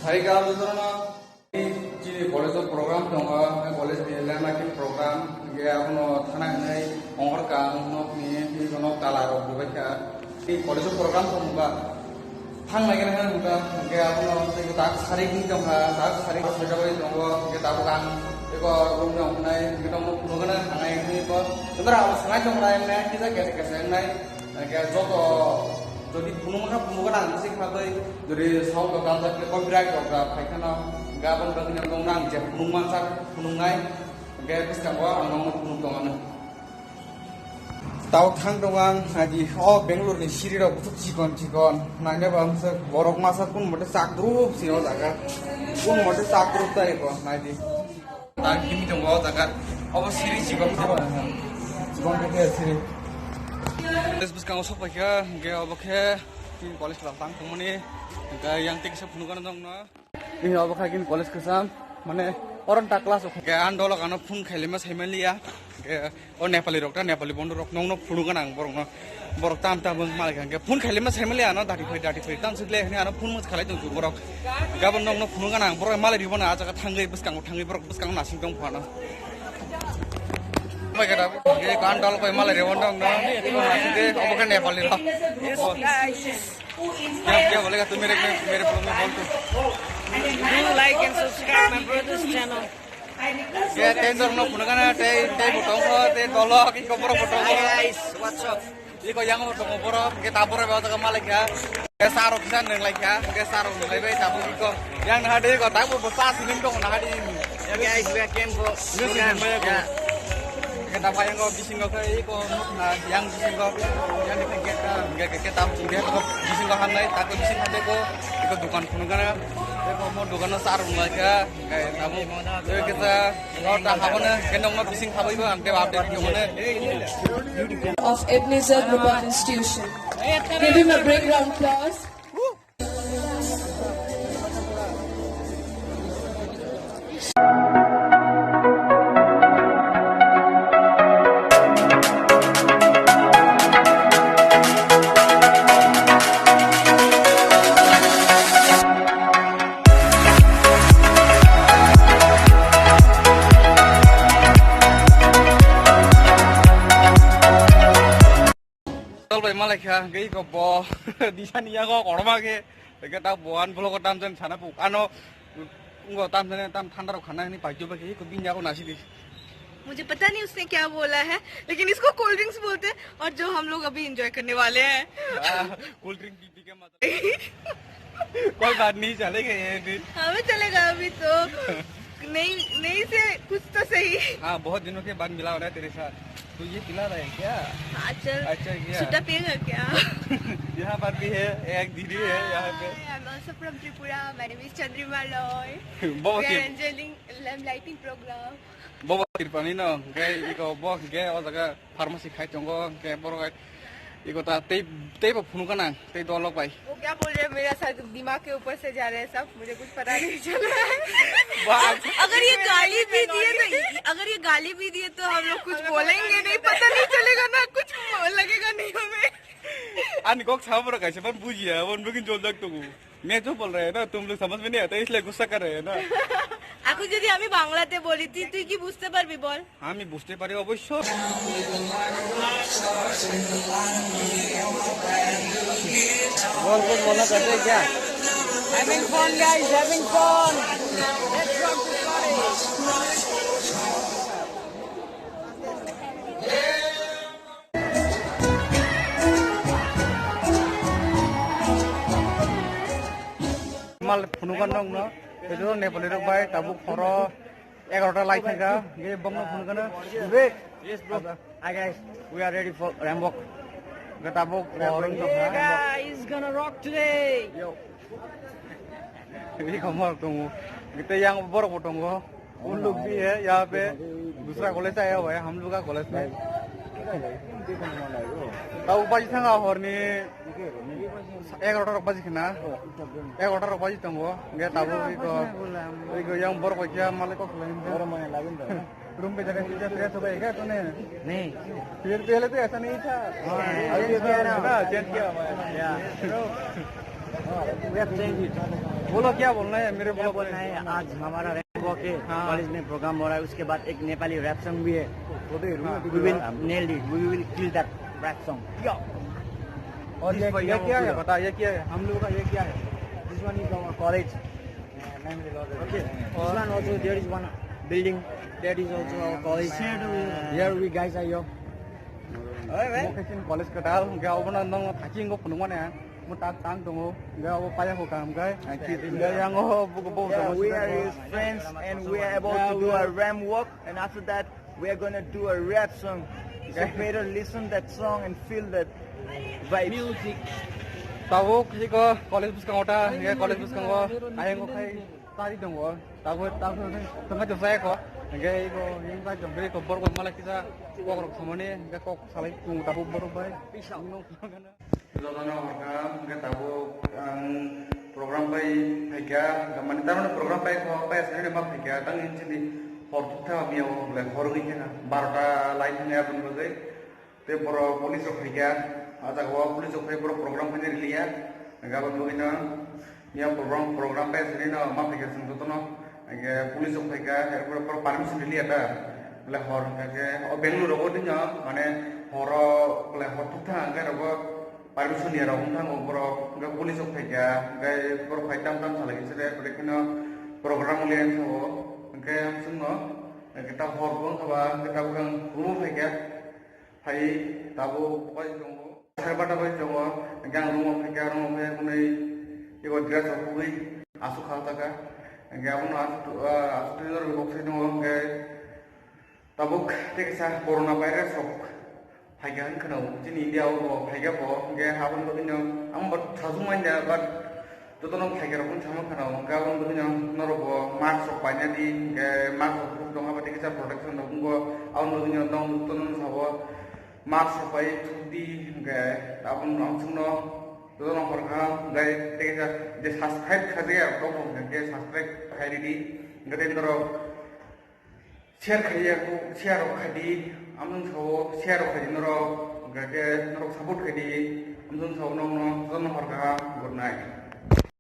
Hari kalau misalnya ini college program dong, college ni landmark program, dia aku thana ini orang kan, ini kono kalarok juga kan. Ini college program dong, thang lagi nih kan, dia aku itu tak sari ini dong, tak sari kerja boleh dong, kita bukan itu room dong, kita bukan thang ini kok. Sebenarnya aku sengaja dong, kita kese nih, kayak joko. Jadi pembukaan sih kalau dari sound kalau kita copyright kalau kita nak gabung dengan yang orang jadi penungai kayak kita bawa orang penungan tahu thang doang haji Bangalore ni siri dah betul cikon nanya bangsa borok masa pun mesti sak grup sih orang jaga pun mesti sak grup dah itu nanti tak kimi dong orang jaga apa siri cikon kita siri Terus kang usop pakai, gaya pakai di college kelasang, kemudian gaya yang tinggi sepenuhnya dong na. Ini apa kayak gini college kelasang, mana orang tak kelas, gaya andol karena pun kalimat Himalaya, gaya Nepali rok, Nepali bondu rok, nong penuhnya nang borok tam malah gaya pun kalimat Himalaya na dari free, tam sebelah ini anak pun mus kalai tuh borok, gaya nong penuhnya nang borok malah di mana aja tanggai borok bus kang nasi dong pana. Apa kata? Ini kandal kau malah rewondong na, itu masih deh, apa kan Nepal itu? Ya boleh kata mere problem boleh tu. Do like and subscribe my brother's channel. Ya, tender no punya kan, teh botong teh dolok, iko borok botong. Hi guys, what's up? Iko yang botong borok, kita borok bawa ke malah ya. Kesarok kisan neng lagi ya, kesarok neng lagi tabu iko. Yang nahade iko tabu besar sini dong nahade ini. Ya guys, we came for program. Ya. Kita bayang kau bising kau kayak iko, yang bising kau, yang kita juga kau bising kau handai, tapi bising handai kau, iko dukan punya kan, iko mau dukan sarung mereka, kayak tamu, jadi kita kau tak apa nih, kendong mau bising apa itu, angke update gimana? Of Ebenezer Global Institution. Give him a big round of applause. Malah ya, gay kau boh, di sana ya kau korma ke, kita bohan pulau kau tamzen sana pun, ano, kau tamzen tam ठंडा खाना नहीं पाइजो बके, कभी नहीं आको नासी दी. मुझे पता नहीं उसने क्या बोला है, लेकिन इसको कोल्ड ड्रिंक्स बोलते हैं और जो हम लोग अभी एंजॉय करने वाले हैं. कोल्ड ड्रिंक पी के मत. कोई बात नहीं चलेगा ये दिन. हमें चलेगा अभी तो. नहीं से कुछ तो सही. हाँ बहुत दिनों के बाद मिला हो रहा है तेरे साथ. तो ये पिला रहा है क्या? हाँ चल. अच्छा क्या? सुट्टा पिएगा क्या? यहाँ पर भी है एक दीदी है यहाँ पे. I'm also from Tripura. My name is Chandrima Roy. बहुत We are enjoying lighting program. बहुत तिरपानी ना गए इको बहुत गए और जगह फार्मेसी खाई चंगो गए बोरो गए इको ता ते फुनु का ना ते दो लोग भाई. वो क्या बोल रहे हैं मेरा सर दिमाग के ऊपर से जा रहे हैं सब, मुझे कुछ पता नहीं चल रहा है. अगर ये गाली भी दिए तो हम लोग कुछ बोलेंगे नहीं, पता नहीं चलेगा ना, कुछ लगेगा नहीं हमें. अन्य को छापर कैसे पर बुझिए वो उनकी जोल तक तो मैं जो बोल रहे हैं ना तुम लोग समझ में नहीं आता इसलिए गुस्सा कर रहे हैं ना. এখন যদি আমি বাংলাতে বলি তুই কি বুঝতে পারবি বল? আমি বুঝতে পারি অবশ্য. बोल बोलना करते क्या? Having fun guys, having fun. Let's rock the party. mal punukan dong no. Itu Nepali rok bay tabuk khoro 11টা লাইট থাকা ये बम पुनुkan na. Yes bro. Hi guys, we are ready for Rambok. Tabuk Yeah guys, gonna rock today. Yo. ये कमर तुम कितने yang ऊपर फोटोंगो उन लोग भी है यहाँ पे दूसरा कॉलेज आया हुआ है हम लोग का कॉलेज में ताऊ बाजी था और ने 11টা बाजी खना 11টা बाजी तंगो गया ताऊ को yang बर को क्या मालिक को रूम पे जगह टीचर फ्रेश हो गए क्या तूने नहीं फिर पहले तो ऐसा नहीं था अभी ना चेंज किया हुआ है we have changed it. बोलो क्या बोलना है मेरे क्या बोलना है आज हमारा रैप वॉक है कॉलेज में प्रोग्राम हो रहा है उसके बाद एक नेपाली रैप सॉन्ग भी है we will nail it we will kill that rap song और ये क्या है बता ये क्या है हम लोगों का ये क्या है this one is our college okay this one also there is one building that is also our college here we guys are your college का डाल गाव बना नंग थाकिंग को पुनुमा ने mo tang dong gaw paya ko kam kai yang we are his friends and we are about to do a ram walk and after that we are going to do a rap song so better listen that song and feel that vibe music tabo ko college bus ka ota ye college bus ka ayang ko kai tari dong tabo tengah jasa ko ngai ko yang ba jom be ko bor ko mala kisa ko ko samone ga ko salai tung tabo bor bai pisau no kana Lorana warga nggak tahu program bayi mereka, gambar itu mana program bayi kau bayi sendiri mah mereka, tangin sini hortu tha miau le horgi kan, barata lain ni apa nih bagai, te pro polis mereka, ada gua polis mereka pro program sendiri lihat, gambar begini, miau program bayi sendiri na mah mereka sendiri tu na, polis mereka pro permission lihat ada, le hor mereka, oh Bengaluru itu nya, mana horo le hortu tha, enggak ada permission ya orang tang bro nggak polis opega nggak bro fightam tam salah gitu deh mereka program lian so nggak langsung no kita hormon apa kita bukan rumah opega hai tabu apa itu saya pada apa itu yang rumah opega mulai itu dress apa gue asuk hal taka nggak pun asuk itu orang boxing no nggak tabuk teksa corona virus Hagan kena jadi India orang haga po, gaya haban begini, am buat thazumai dia, but tu tu orang haga pun sama kena, gaya orang begini, noro mask sopanya di, gaya mask sop dong apa dikisah protection dong, gua orang begini dong tu orang sahaja mask sopai tudi, gaya abang langsung no, tu orang perkara, gaya dikisah dia subscribe kerja, dong, gaya subscribe hari di, gaya noro share kerja aku, share kerja Amazon sawo share ko dinoro gage norok support kedi Amazon sawo no no harga good night